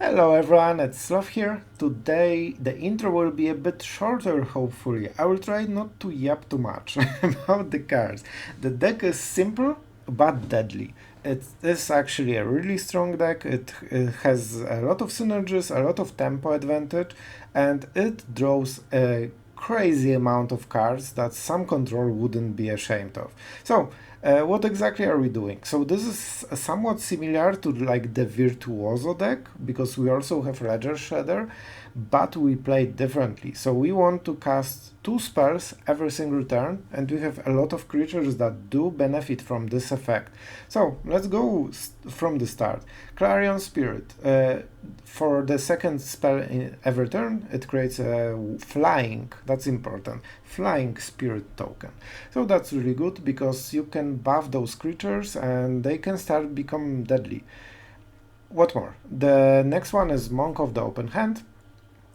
Hello everyone, it's Sloth here. Today the intro will be a bit shorter hopefully. I will try not to yap too much about the cards. The deck is simple but deadly. It is actually a really strong deck. It has a lot of synergies, a lot of tempo advantage, and it draws a crazy amount of cards that some control wouldn't be ashamed of. So what exactly are we doing? So this is somewhat similar to like the Virtuoso deck because we also have Ledger Shredder, but we play it differently. So we want to cast 2 spells every single turn, and we have a lot of creatures that do benefit from this effect. So let's go from the start. Clarion Spirit. For the second spell in every turn, it creates a flying, that's important, flying spirit token. So that's really good because you can buff those creatures and they can start become deadly. What more? The next one is Monk of the Open Hand.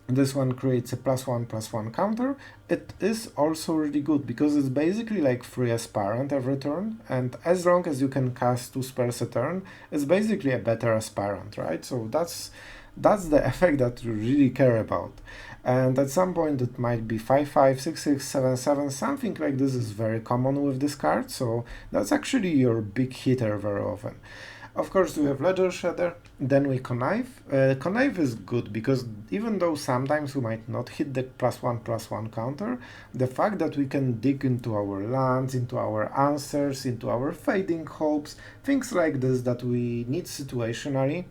This one creates a +1/+1 counter. It is also really good because it's basically like free aspirant every turn, and as long as you can cast 2 spells a turn, it's basically a better aspirant, right? So that's the effect that you really care about. And at some point it might be 5/5, 6/6, 7/7, something like this is very common with this card, so that's actually your big hitter very often. Of course, we have Ledger Shredder, then we Connive. Connive is good because even though sometimes we might not hit the +1/+1 counter, the fact that we can dig into our lands, into our answers, into our fading hopes, things like this that we need situationally,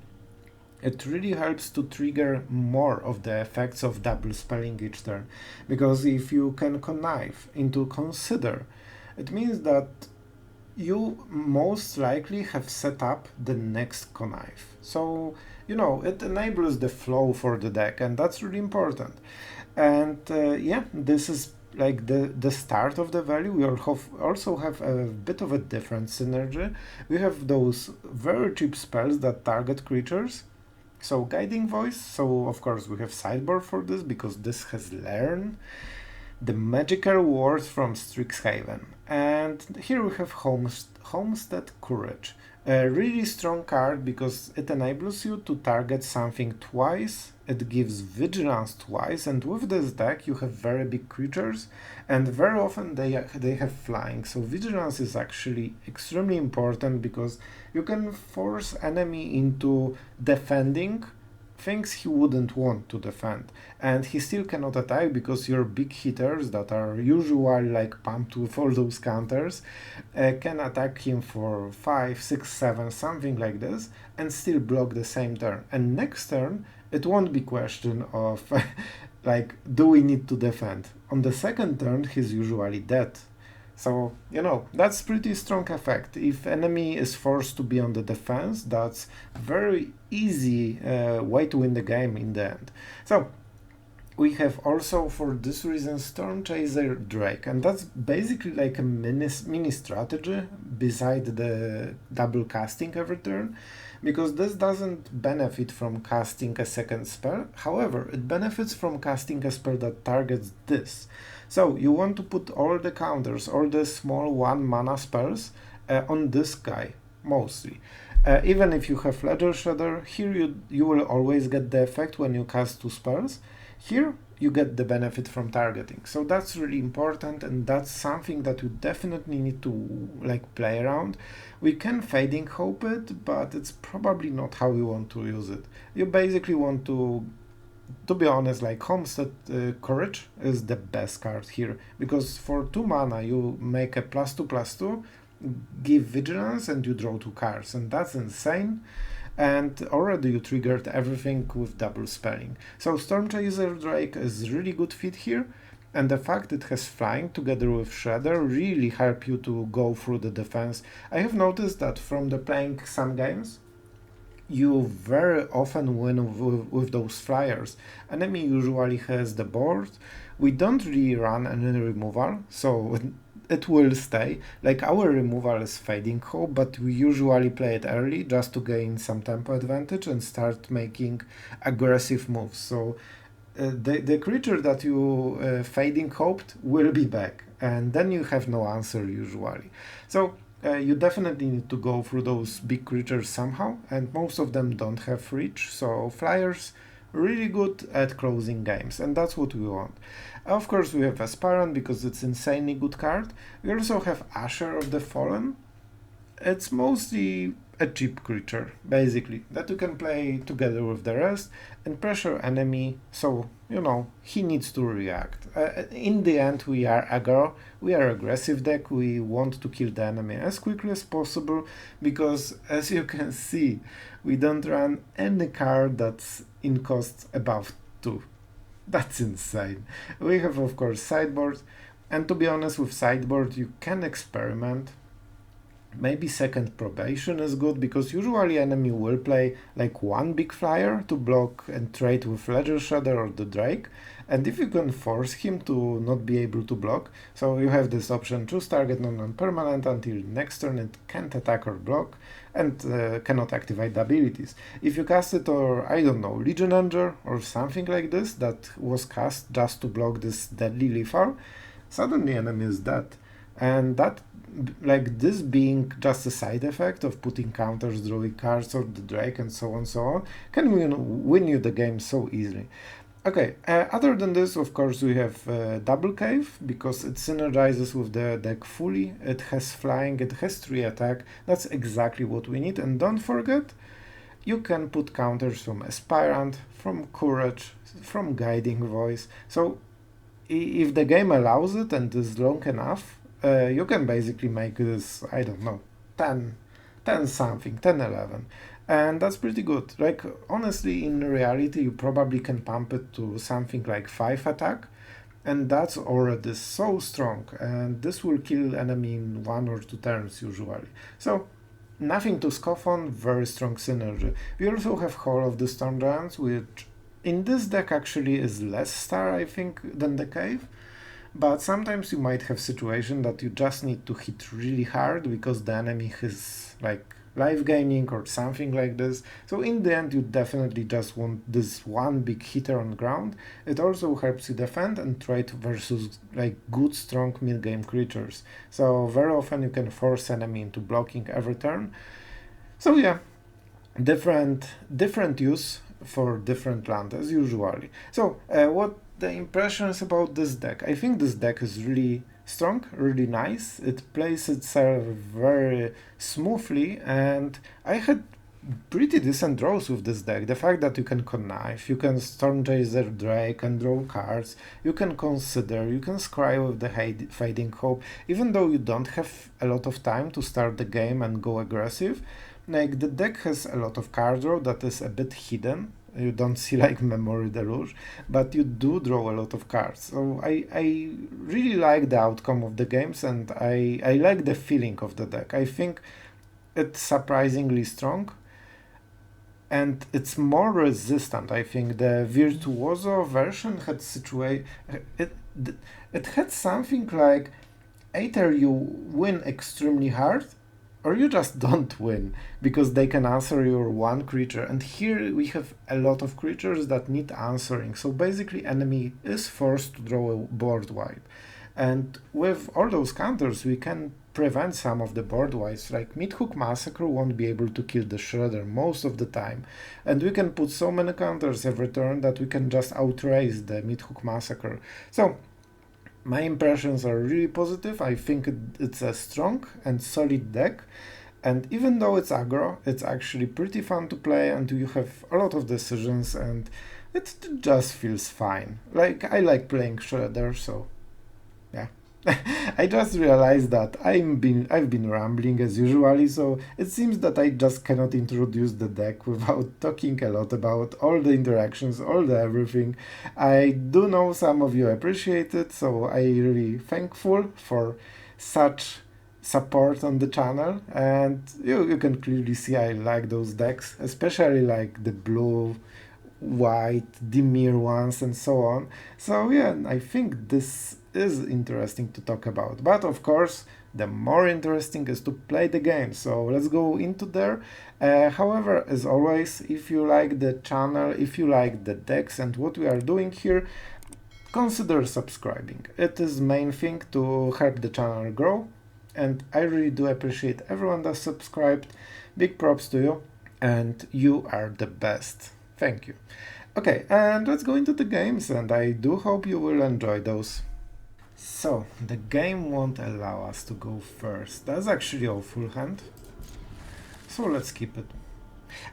it really helps to trigger more of the effects of double spelling each turn. Because if you can Connive into Consider, it means that you most likely have set up the next connive. So, it enables the flow for the deck, and that's really important. And yeah, this is like the start of the value. We also have a bit of a different synergy. We have those very cheap spells that target creatures. So Guiding Voice, so of course we have Sideboard for this because this has Learn, the magical words from Strixhaven. And here we have Homestead Courage. A really strong card because it enables you to target something twice, it gives vigilance twice, and with this deck you have very big creatures, and very often they have flying. So vigilance is actually extremely important because you can force enemy into defending things he wouldn't want to defend, and he still cannot attack because your big hitters that are usually like pumped with all those counters can attack him for 5, 6, 7, something like this, and still block the same turn. And next turn it won't be question of like, do we need to defend? On the second turn he's usually dead. So, that's pretty strong effect. If enemy is forced to be on the defense, that's very easy way to win the game in the end. So, we have also, for this reason, Stormchaser Drake, and that's basically like a mini strategy beside the double casting every turn, because this doesn't benefit from casting a second spell. However, it benefits from casting a spell that targets this. So you want to put all the counters, all the small 1 mana spells on this guy, mostly. Even if you have Ledger Shredder, here you will always get the effect when you cast 2 spells. Here you get the benefit from targeting. So that's really important, and that's something that you definitely need to play around. We can Fading Hope it, but it's probably not how you want to use it. You basically want to be honest, Homestead Courage is the best card here, because for 2 mana you make a +2/+2, give vigilance, and you draw 2 cards, and that's insane. And already you triggered everything with double spelling. So Stormchaser Drake is really good fit here, and the fact it has flying together with Shredder really help you to go through the defense. I have noticed that from the playing some games, you very often win with those flyers. Enemy usually has the board. We don't really run any removal, so it will stay. Like, our removal is Fading Hope, but we usually play it early just to gain some tempo advantage and start making aggressive moves. So the creature that you Fading Hoped will be back, and then you have no answer usually. So you definitely need to go through those big creatures somehow, and most of them don't have reach, so flyers really good at closing games, and that's what we want. Of course, we have Aspirant because it's insanely good card. We also have Usher of the Fallen. It's mostly a cheap creature, basically, that you can play together with the rest and pressure enemy, so, you know, he needs to react. In the end, we are aggro, we are aggressive deck, we want to kill the enemy as quickly as possible, because, as you can see, we don't run any card that's in cost above 2. That's insane. We have, of course, Sideboard, and to be honest, with Sideboard, you can experiment. Maybe second Probation is good, because usually enemy will play like one big flyer to block and trade with Ledger Shredder or the Drake, and if you can force him to not be able to block, so you have this option, choose target non-permanent until next turn it can't attack or block, and cannot activate the abilities. If you cast it, or I don't know, Legion Anger or something like this that was cast just to block this deadly lethal, suddenly enemy is dead. And that, like this being just a side effect of putting counters, drawing cards or the Drake and so on, can win you the game so easily. Okay, other than this, of course, we have Double Cave, because it synergizes with the deck fully. It has flying, it has 3 attack, that's exactly what we need. And don't forget, you can put counters from Aspirant, from Courage, from Guiding Voice. So if the game allows it and is long enough, you can basically make this, I don't know, 10 something, 10, 11. And that's pretty good. Like, honestly, in reality, you probably can pump it to something like 5 attack, and that's already so strong, and this will kill enemy in 1 or 2 turns usually. So, nothing to scoff on, very strong synergy. We also have Hall of the Storm Giants, which in this deck actually is less star, I think, than the Cave. But sometimes you might have situation that you just need to hit really hard because the enemy is like live gaining or something like this. So in the end, you definitely just want this one big hitter on ground. It also helps you defend and trade versus like good strong mid-game creatures. So very often you can force enemy into blocking every turn. So yeah, different use for different land as usually. So what the impressions about this deck? I think this deck is really strong, really nice. It plays itself very smoothly, and I had pretty decent draws with this deck. The fact that you can connive, you can Stormchaser Drake and draw cards, you can consider, you can scry with the Fading Hope, even though you don't have a lot of time to start the game and go aggressive. Like, the deck has a lot of card draw that is a bit hidden. You don't see like Memory Deluge, but you do draw a lot of cards. So I really like the outcome of the games, and I like the feeling of the deck. I think it's surprisingly strong, and it's more resistant. I think the Virtuoso version had it had something like either you win extremely hard, or you just don't win, because they can answer your one creature. And here we have a lot of creatures that need answering. So basically enemy is forced to draw a board wipe. And with all those counters, we can prevent some of the board wipes. Like Mythic Massacre won't be able to kill the Shredder most of the time. And we can put so many counters every turn that we can just outrace the Mythic Massacre. So my impressions are really positive. I think it's a strong and solid deck, and even though it's aggro, it's actually pretty fun to play, and you have a lot of decisions, and it just feels fine. Like, I like playing Shredder, so yeah. I just realized that I've been rambling as usually, so it seems that I just cannot introduce the deck without talking a lot about all the interactions, all the everything. I do know some of you appreciate it, so I'm really thankful for such support on the channel, and you can clearly see I like those decks, especially like the blue, white, Dimir ones and so on. So yeah, I think this is interesting to talk about, but of course the more interesting is to play the game, so let's go into there. However, as always, if you like the channel, if you like the decks and what we are doing here, consider subscribing. It is main thing to help the channel grow, and I really do appreciate everyone that subscribed. Big props to you, and you are the best. Thank you. Okay, and let's go into the games, and I do hope you will enjoy those. So, the game won't allow us to go first. That's actually awful hand. So let's keep it.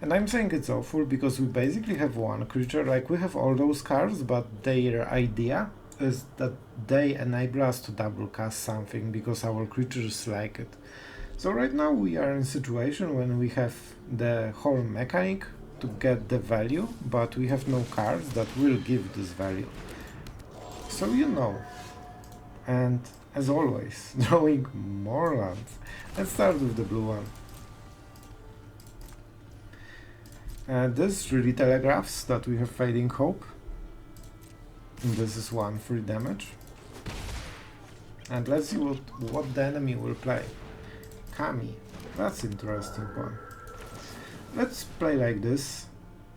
And I'm saying it's awful because we basically have one creature, like we have all those cards, but their idea is that they enable us to double cast something because our creatures like it. So right now we are in a situation when we have the whole mechanic to get the value, but we have no cards that will give this value. So you know. And as always, drawing more lands. Let's start with the blue one. This really telegraphs that we have Fading Hope. And this is 1 free damage. And let's see what the enemy will play. Kami. That's interesting one. Let's play like this.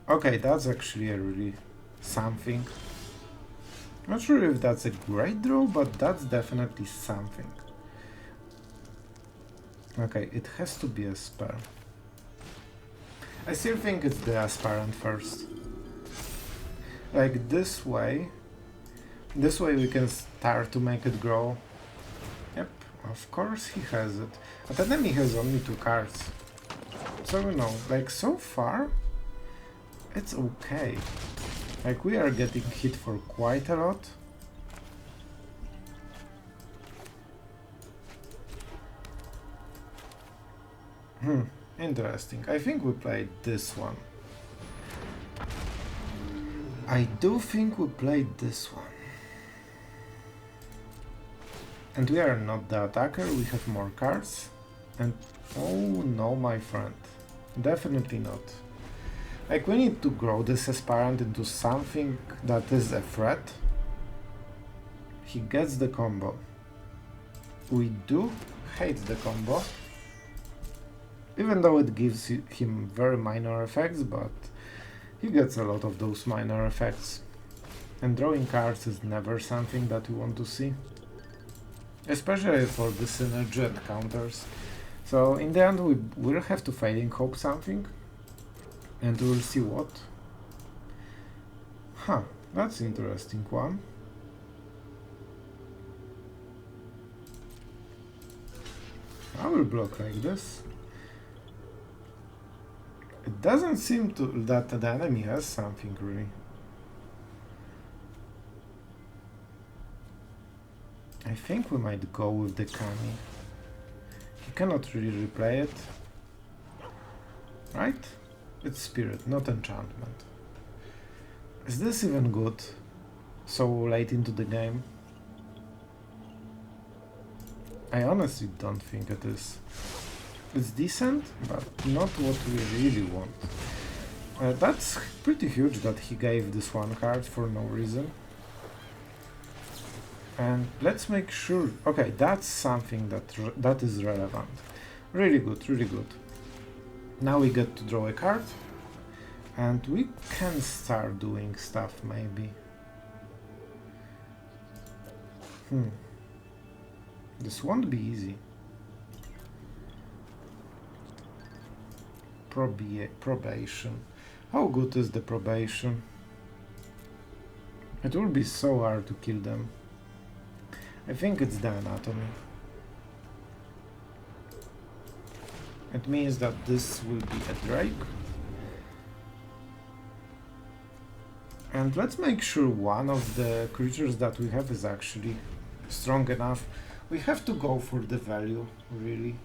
Okay, that's actually a really something. Not sure if that's a great draw, but that's definitely something. Okay, it has to be a spell. I still think it's the Aspirant first. Like this way we can start to make it grow. Yep, of course he has it. But enemy has only 2 cards. So you know, like so far, it's okay. Like we are getting hit for quite a lot. Interesting. I think we played this one. I do think we played this one. And we are not the attacker, we have more cards. And oh no, my friend. Definitely not. Like we need to grow this Aspirant into something that is a threat. He gets the combo. We do hate the combo. Even though it gives him very minor effects, but he gets a lot of those minor effects. And drawing cards is never something that we want to see. Especially for the synergy and counters. So in the end we will have to Fading Hope something. And we'll see what. Huh, that's interesting one. I will block like this. It doesn't seem that the enemy has something really. I think we might go with the Kami. He cannot really replay it. Right? It's Spirit, not Enchantment. Is this even good? So late into the game? I honestly don't think it is. It's decent, but not what we really want. That's pretty huge that he gave this one card for no reason. And let's make sure... Okay, that's something that is relevant. Really good, really good. Now we get to draw a card. And we can start doing stuff, maybe. This won't be easy. Probation. How good is the probation? It will be so hard to kill them. I think it's the anatomy. It means that this will be a Drake. And let's make sure one of the creatures that we have is actually strong enough. We have to go for the value, really.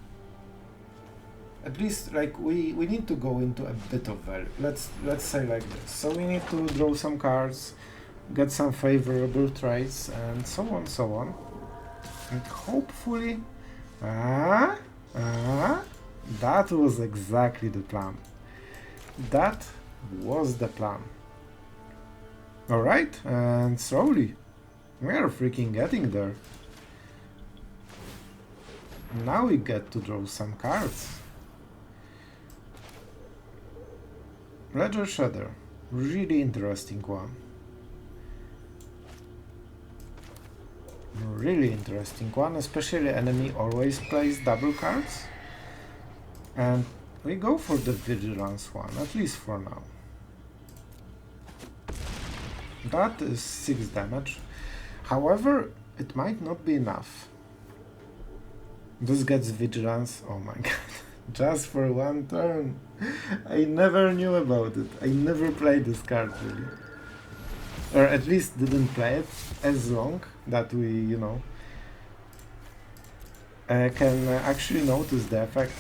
At least, like, we need to go into a bit of value. Let's say like this. So we need to draw some cards, get some favorable traits, and so on, so on. And hopefully... that was exactly the plan. That was the plan. Alright, and slowly. We are freaking getting there. Now we get to draw some cards. Ledger Shredder. Really interesting one. Really interesting one, especially enemy always plays double cards. And we go for the Vigilance one, at least for now. That is 6 damage. However, it might not be enough. This gets Vigilance, oh my god. Just for 1 turn. I never knew about it. I never played this card really. Or at least didn't play it as long that we, you know, can actually notice the effect.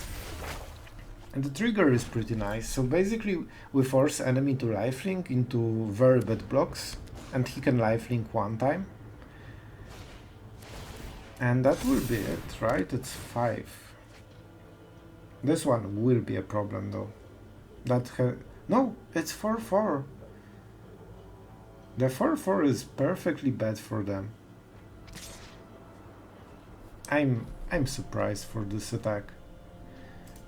And the trigger is pretty nice. So basically we force enemy to lifelink into very bad blocks and he can lifelink 1 time. And that will be it, right? It's 5. This one will be a problem though. No, it's 4-4. The 4-4 is perfectly bad for them. I'm surprised for this attack.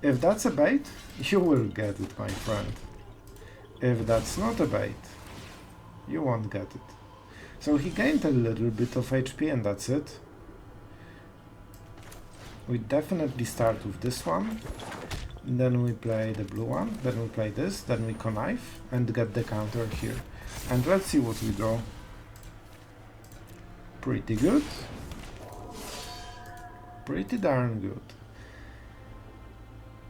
If that's a bait, you will get it, my friend. If that's not a bait, you won't get it. So he gained a little bit of HP and that's it. We definitely start with this one, then we play the blue one, then we play this, then we connive and get the counter here. And let's see what we draw. Pretty good. Pretty darn good.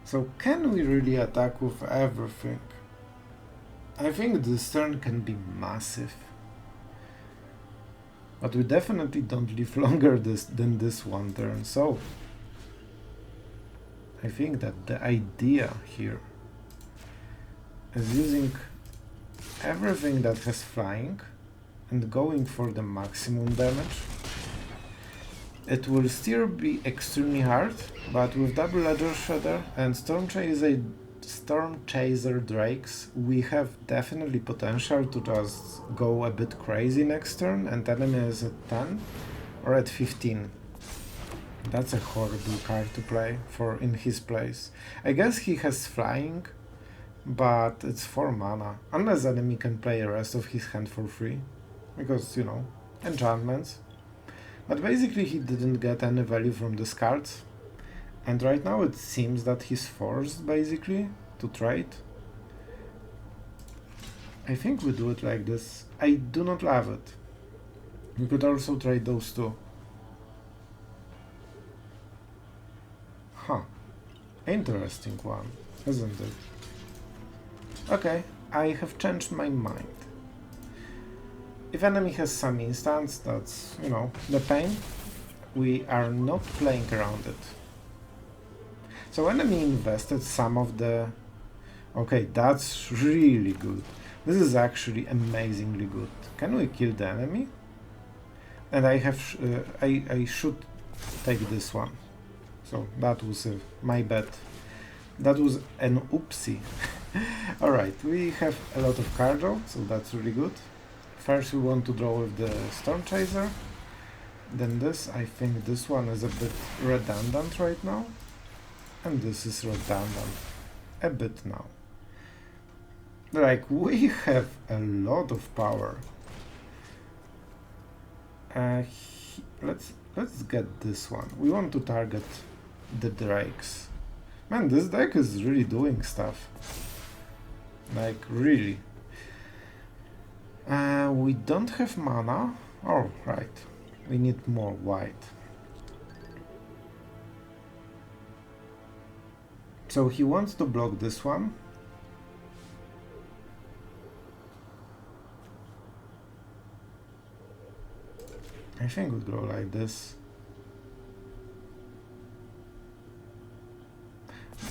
So can we really attack with everything? I think this turn can be massive. But we definitely don't live longer than this 1 turn, so I think that the idea here is using everything that has flying and going for the maximum damage. It will still be extremely hard, but with double Ledger Shredder and Stormchaser Drakes, we have definitely potential to just go a bit crazy next turn, and enemy is at 10 or at 15. That's a horrible card to play for in his place. I guess he has flying, but it's 4 mana, unless enemy can play the rest of his hand for free, because, you know, enchantments. But basically he didn't get any value from these cards, and right now it seems that he's forced, basically, to trade. I think we do it like this. I do not love it. We could also trade those two. Huh. Interesting one, isn't it? Okay, I have changed my mind. If enemy has some instance, that's, you know, the pain, we are not playing around it. So enemy invested some of the... Okay, that's really good. This is actually amazingly good. Can we kill the enemy? And I have... I should take this one. So that was my bet. That was an oopsie. Alright, we have a lot of card draw, so that's really good. First we want to draw with the Stormchaser. Then this, I think this one is a bit redundant right now. And this is redundant a bit now. Like, we have a lot of power. Let's get this one. We want to target the Drakes. Man, this deck is really doing stuff. Like, really. We don't have mana. Oh, right. We need more white. So he wants to block this one. I think we'll go like this.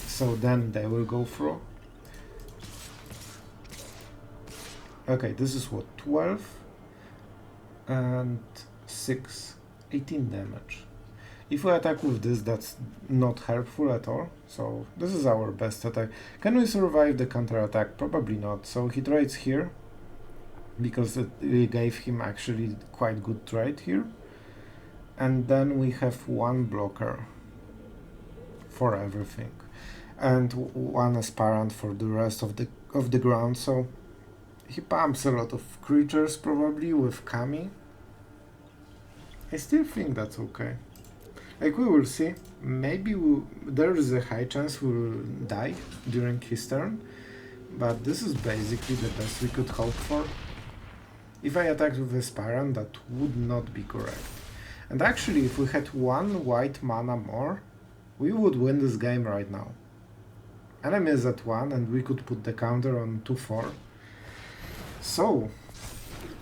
So then they will go through. Okay, this is what, 12 and 6, 18 damage. If we attack with this, that's not helpful at all. So this is our best attack. Can we survive the counter attack? Probably not. So he trades here, because it gave him actually quite good trade here. And then we have 1 blocker for everything, and 1 aspirant for the rest of the ground. So he pumps a lot of creatures probably with Kami. I still think that's okay. Like, we will see. Maybe there is a high chance we'll die during his turn, but this is basically the best we could hope for. If I attacked with Aspirant, that would not be correct. And actually, if we had one white mana more, we would win this game right now. Enemy is at 1 and we could put the counter on 2-4. So,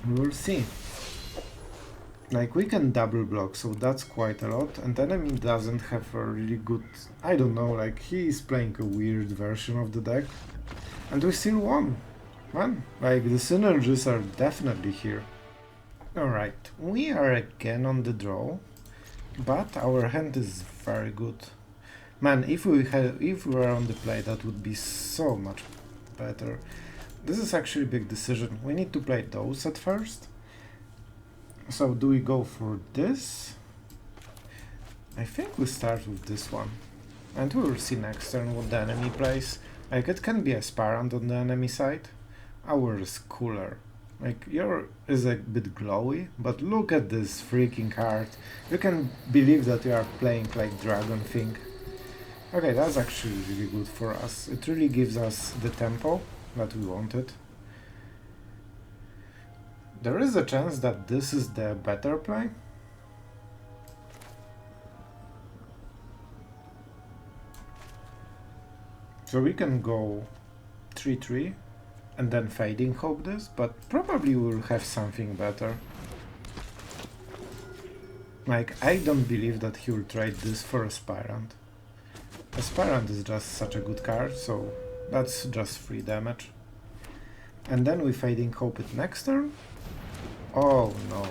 we'll see. Like, we can double block, so that's quite a lot, and enemy doesn't have a really good... I don't know, like, he is playing a weird version of the deck. And we still won. Man, like, the synergies are definitely here. Alright, we are again on the draw, but our hand is very good. Man, if we were on the play, that would be so much better. This is actually a big decision. We need to play those at first. So do we go for this? I think we start with this one. And we will see next turn what the enemy plays. Like, it can be Aspirant on the enemy side. Ours is cooler. Like, yours is a bit glowy, but look at this freaking card. You can believe that you are playing like Dragon thing. Okay, that's actually really good for us. It really gives us the tempo that we wanted. There is a chance that this is the better play. So we can go 3-3 and then Fading Hope this, but probably we'll have something better. Like, I don't believe that he will trade this for Aspirant. Aspirant is just such a good card, so that's just 3 damage. And then we Fading Hope it next turn. Oh no.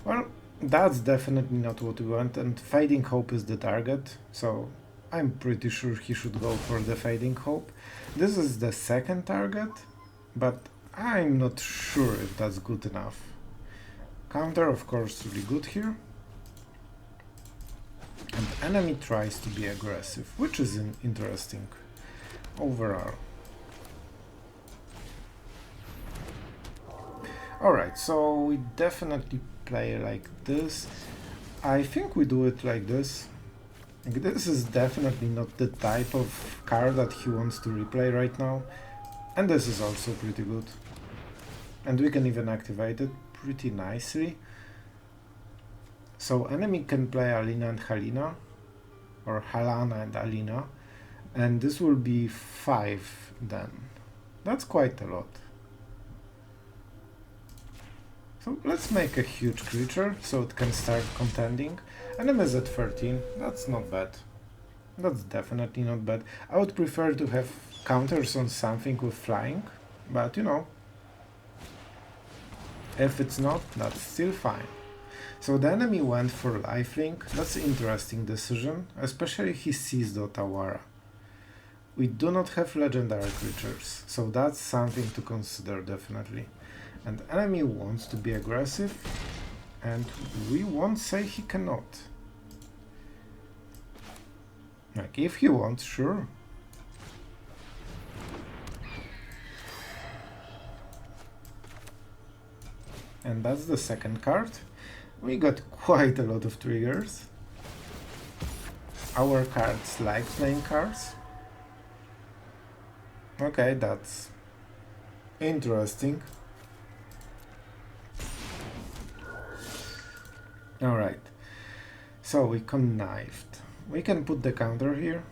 Well, that's definitely not what we want, and Fading Hope is the target, so I'm pretty sure he should go for the Fading Hope. This is the second target, but I'm not sure if that's good enough. Counter, of course, really good here. And enemy tries to be aggressive, which is interesting overall. Alright, so we definitely play like this. I think we do it like this. Like, this is definitely not the type of card that he wants to replay right now. And this is also pretty good. And we can even activate it pretty nicely. So enemy can play Alina and Halina, or Halana and Alina, and this will be 5 then. That's quite a lot. So let's make a huge creature so it can start contending. Enemy is at 13, that's not bad. That's definitely not bad. I would prefer to have counters on something with flying, but you know, if it's not, that's still fine. So the enemy went for lifelink. That's an interesting decision, especially he sees the Otawara. We do not have legendary creatures, so that's something to consider definitely. And enemy wants to be aggressive, and we won't say he cannot. Like, if he wants, sure. And that's the second card. We got quite a lot of triggers. Our cards like playing cards. Okay, that's interesting. Alright, so we connived. We can put the counter here.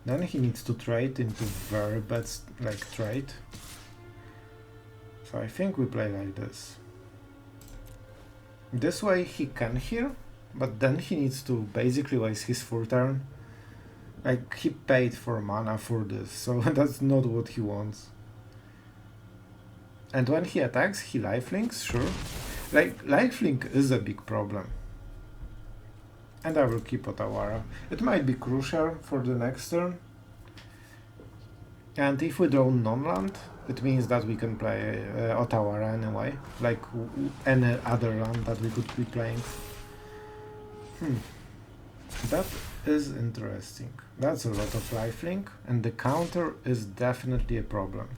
Then he needs to trade into very bad trade. So I think we play like this. This way he can heal, but then he needs to basically waste his full turn. Like, he paid for mana for this, so that's not what he wants. And when he attacks, he lifelinks, sure. Like, lifelink is a big problem. And I will keep Otawara. It might be crucial for the next turn. And if we draw non-land, it means that we can play Otawara anyway, like any other land that we could be playing. That is interesting. That's a lot of lifelink, and the counter is definitely a problem.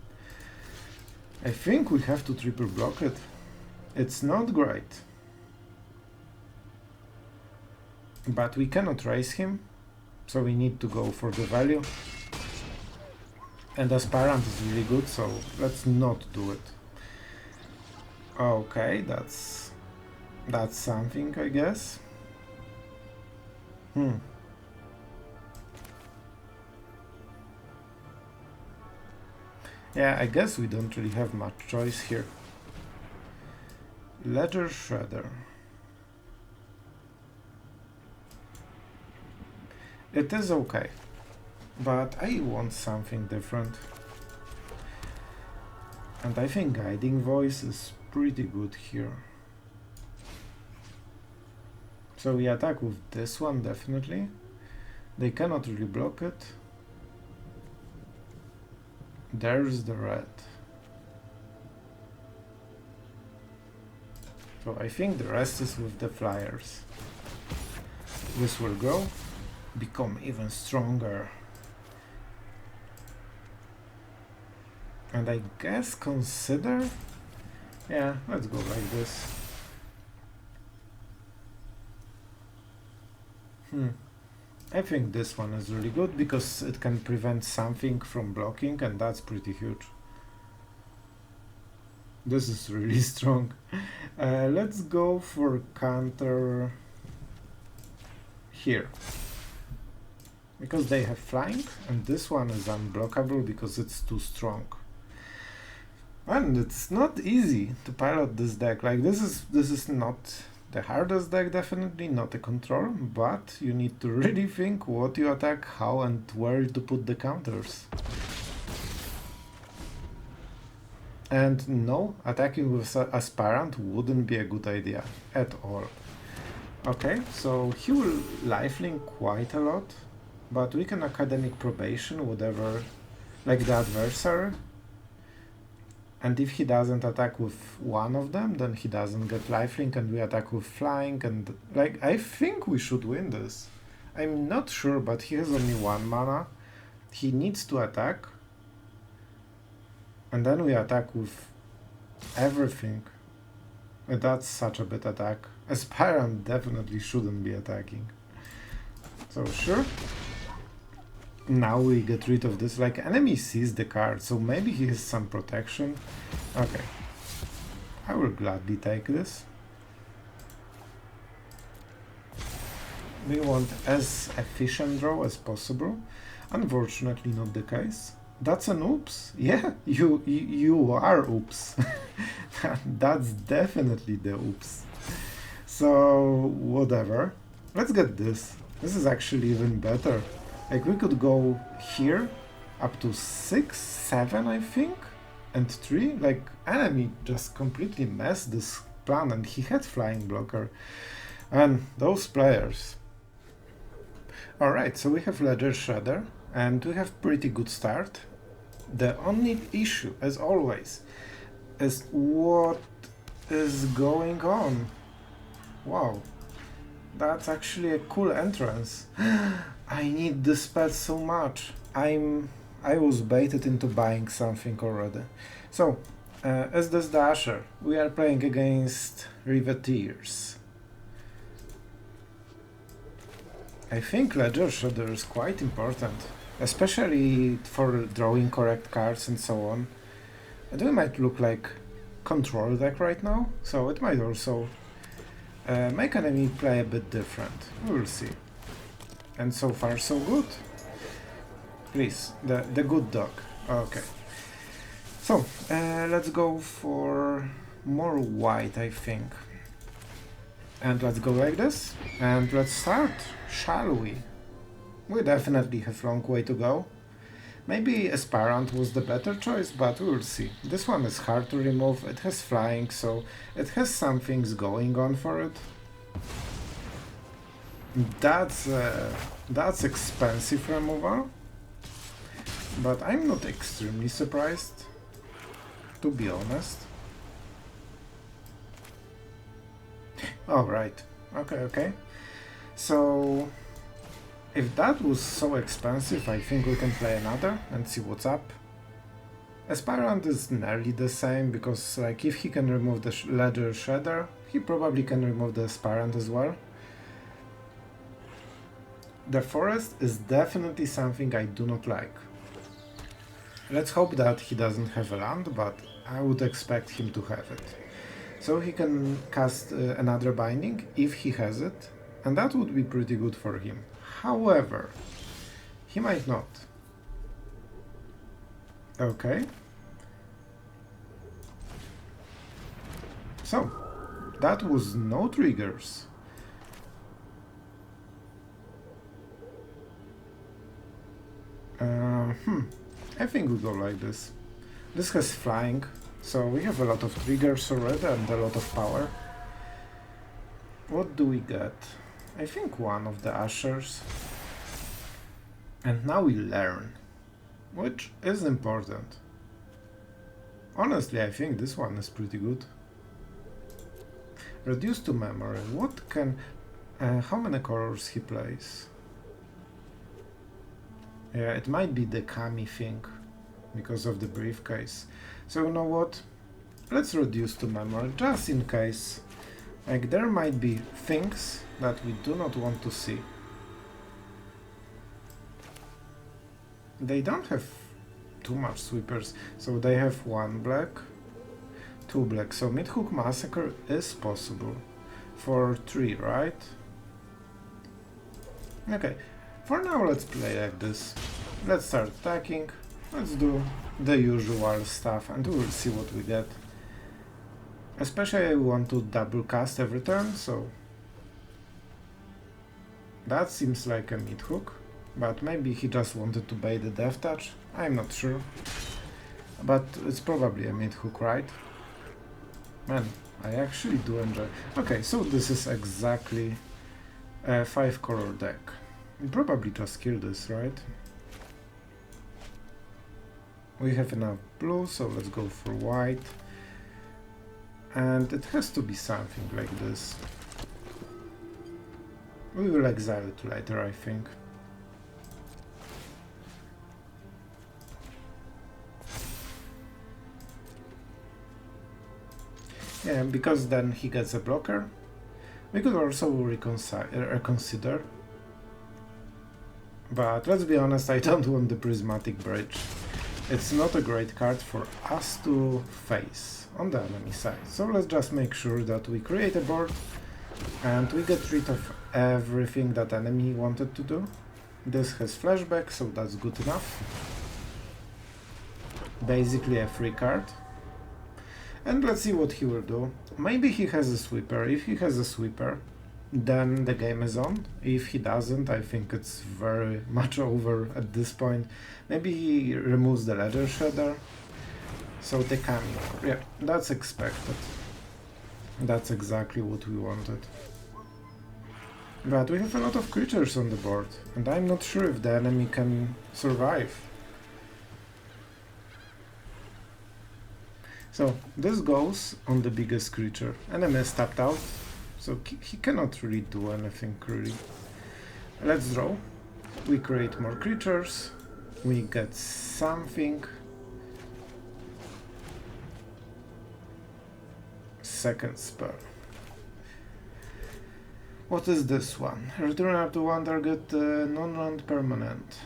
I think we have to triple block it. It's not great. But we cannot raise him, so we need to go for the value. And Aspirant is really good, so let's not do it. Okay, that's something, I guess. Yeah, I guess we don't really have much choice here. Ledger Shredder. It is okay, but I want something different. And I think Guiding Voice is pretty good here. So we attack with this one, definitely. They cannot really block it. There's the red. So I think the rest is with the flyers. This will go, become even stronger. And I guess consider... Yeah, let's go like this. I think this one is really good because it can prevent something from blocking, and that's pretty huge. This is really strong. Let's go for counter here. Because they have flying, and this one is unblockable because it's too strong. And it's not easy to pilot this deck. Like this is not the hardest deck, definitely not a control, but you need to really think what you attack, how and where to put the counters. And no, attacking with Aspirant wouldn't be a good idea at all. Okay, so he will lifelink quite a lot, but we can Academic Probation, whatever, like the adversary. And if he doesn't attack with one of them, then he doesn't get lifelink, and we attack with flying, and like, I think we should win this. I'm not sure, but he has only 1 mana. He needs to attack. And then we attack with everything. And that's such a bad attack. Aspirant definitely shouldn't be attacking. So sure. Now we get rid of this, like enemy sees the card, so maybe he has some protection. Okay. I will gladly take this. We want as efficient draw as possible. Unfortunately not the case. That's an oops. Yeah, you are oops. That's definitely the oops. So whatever. Let's get this. This is actually even better. Like we could go here up to 6, 7 I think, and 3. Like enemy just completely messed this plan, and he had flying blocker. And those players. Alright, so we have Ledger Shredder, and we have pretty good start. The only issue, as always, is what is going on. Wow, that's actually a cool entrance. I need this pet so much. I was baited into buying something already. So, as does the Usher, we are playing against Riveteers. I think Ledger Shredder is quite important, especially for drawing correct cards and so on. And we might look like control deck right now, so it might also make enemy play a bit different. We will see. And so far so good. Please, the good dog. Okay. So, let's go for more white, I think. And let's go like this. And let's start, shall we? We definitely have a long way to go. Maybe Aspirant was the better choice, but we'll see. This one is hard to remove, it has flying, so it has some things going on for it. That's expensive removal, but I'm not extremely surprised, to be honest. Alright, okay. So, if that was so expensive, I think we can play another and see what's up. Aspirant is nearly the same, because like if he can remove the Ledger Shredder, he probably can remove the Aspirant as well. The forest is definitely something I do not like. Let's hope that he doesn't have a land, but I would expect him to have it. So he can cast another binding if he has it, and that would be pretty good for him. However, he might not. Okay. So, that was no triggers. I think we go like this. This has flying, so we have a lot of triggers already and a lot of power. What do we get? I think one of the Ushers. And now we learn, which is important. Honestly, I think this one is pretty good. Reduce to memory. What can... how many colors he plays? Yeah, it might be the Kami thing, because of the briefcase. So you know what? Let's reduce to memory, just in case. Like, there might be things that we do not want to see. They don't have too much sweepers, so they have 1 black, 2 black. So Mid-Hook Massacre is possible for 3, right? Okay, for now let's play like this. Let's start attacking, let's do the usual stuff and we will see what we get. Especially I want to double cast every turn, so that seems like a Mid-Hook. But maybe he just wanted to bait the Death Touch, I'm not sure. But it's probably a Mid-Hook, right? Man, I actually do enjoy... Okay, so this is exactly a 5-color deck. We probably just kill this, right? We have enough blue, so let's go for white. And it has to be something like this. We will exile it later, I think. Yeah, because then he gets a blocker. We could also reconsider. But let's be honest, I don't want the Prismatic Bridge. It's not a great card for us to face on the enemy side. So let's just make sure that we create a board and we get rid of everything that enemy wanted to do. This has flashback, so that's good enough. Basically a free card. And let's see what he will do. Maybe he has a sweeper. If he has a sweeper, then the game is on. If he doesn't, I think it's very much over at this point. Maybe he removes the Ledger Shredder. So the Kami. Yeah, that's expected. That's exactly what we wanted. But we have a lot of creatures on the board, and I'm not sure if the enemy can survive. So this goes on the biggest creature. Enemy is tapped out, so he cannot really do anything really. Let's draw. We create more creatures. We get something. Second spell. What is this one? Return up to 1 target non-land permanent.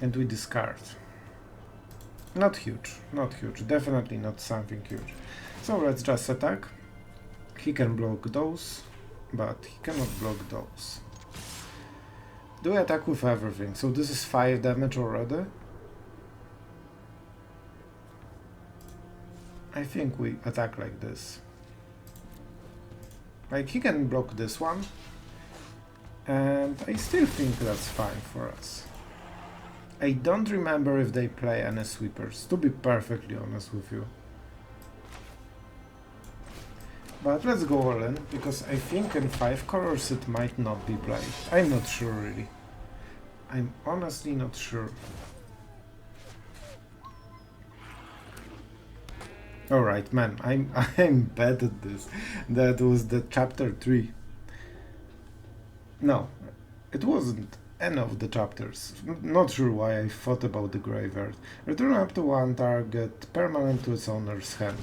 And we discard. Not huge, not huge, definitely not something huge. So let's just attack. He can block those, but he cannot block those. Do we attack with everything? So this is 5 damage already. I think we attack like this. Like, he can block this one, and I still think that's fine for us. I don't remember if they play any sweepers, to be perfectly honest with you. But let's go all in, because I think in 5 colors it might not be played. I'm not sure really. I'm honestly not sure. Alright, man, I'm bad at this. That was the chapter 3. No, it wasn't any of the chapters. Not sure why I thought about the graveyard. Return up to one target permanent to its owner's hand.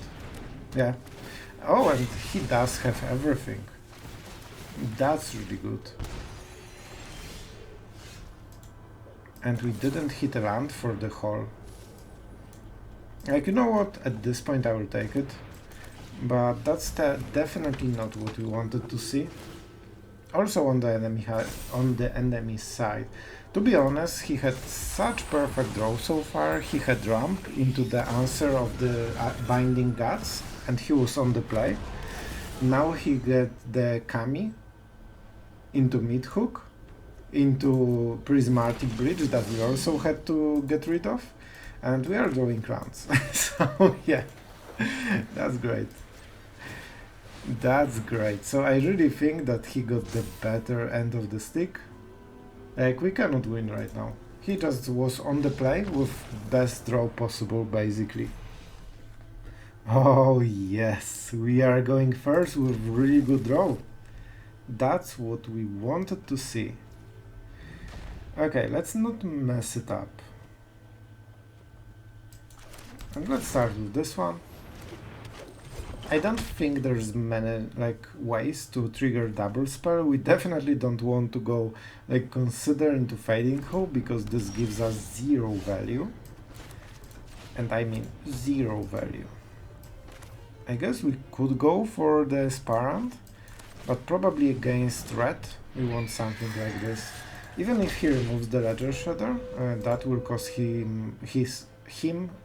Yeah. Oh, and he does have everything. That's really good. And we didn't hit a land for the haul. Like, you know what? At this point I will take it. But that's definitely not what we wanted to see. Also on the enemy side. To be honest, he had such perfect draw so far. He had ramp into the answer of the Binding Guts, and he was on the play. Now he get the Kami into Mid-Hook, into Prismatic Bridge that we also had to get rid of, and we are drawing lands. So yeah, that's great. That's great. So I really think that he got the better end of the stick. Like, we cannot win right now. He just was on the play with best draw possible, basically. Oh yes, we are going first with really good draw. That's what we wanted to see. Okay, let's not mess it up. And let's start with this one. I don't think there's many ways to trigger double spell. We definitely don't want to go consider into Fading Hope, because this gives us 0 value. And I mean 0 value. I guess we could go for the Aspirant, but probably against red we want something like this. Even if he removes the Ledger Shredder, that will cost him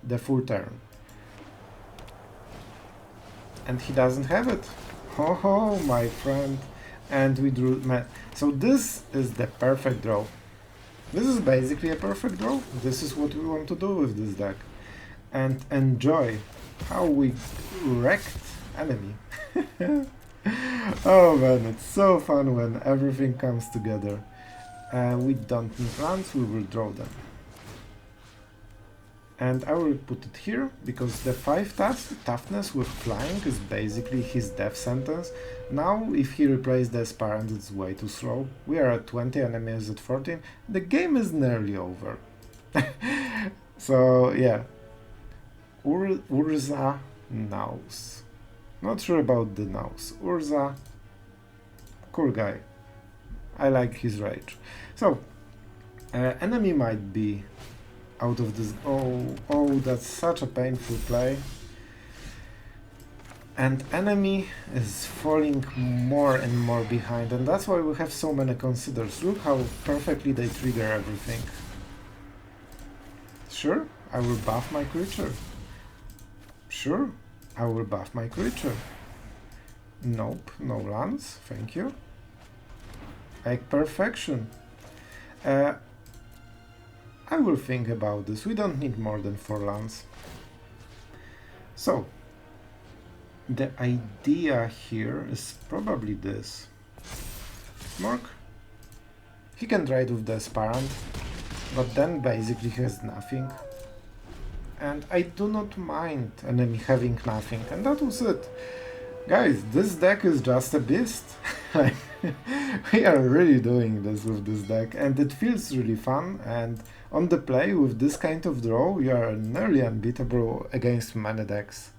the full turn. And he doesn't have it. Oh, my friend. And we drew... So this is the perfect draw. This is basically a perfect draw. This is what we want to do with this deck. And enjoy how we wrecked enemy. Oh man, it's so fun when everything comes together. We don't need lands, we will draw them. And I will put it here, because the 5 toughness with flying is basically his death sentence. Now, if he replaces the Aspirant, it's way too slow. We are at 20, enemy is at 14. The game is nearly over. So, yeah. Urza Naus. Not sure about the Naus. Urza, cool guy. I like his rage. So, enemy might be out of this. Oh, that's such a painful play. And enemy is falling more and more behind, and that's why we have so many considers. Look how perfectly they trigger everything. Sure, I will buff my creature. Sure, I will buff my creature. Nope, no lands, thank you. Like perfection. I will think about this. We don't need more than 4 lands. So, the idea here is probably this. Mark. He can trade with the Aspirant, but then basically he has nothing. And I do not mind enemy having nothing, and that was it. Guys, this deck is just a beast. We are really doing this with this deck, and it feels really fun, and on the play with this kind of draw, we are nearly unbeatable against many decks.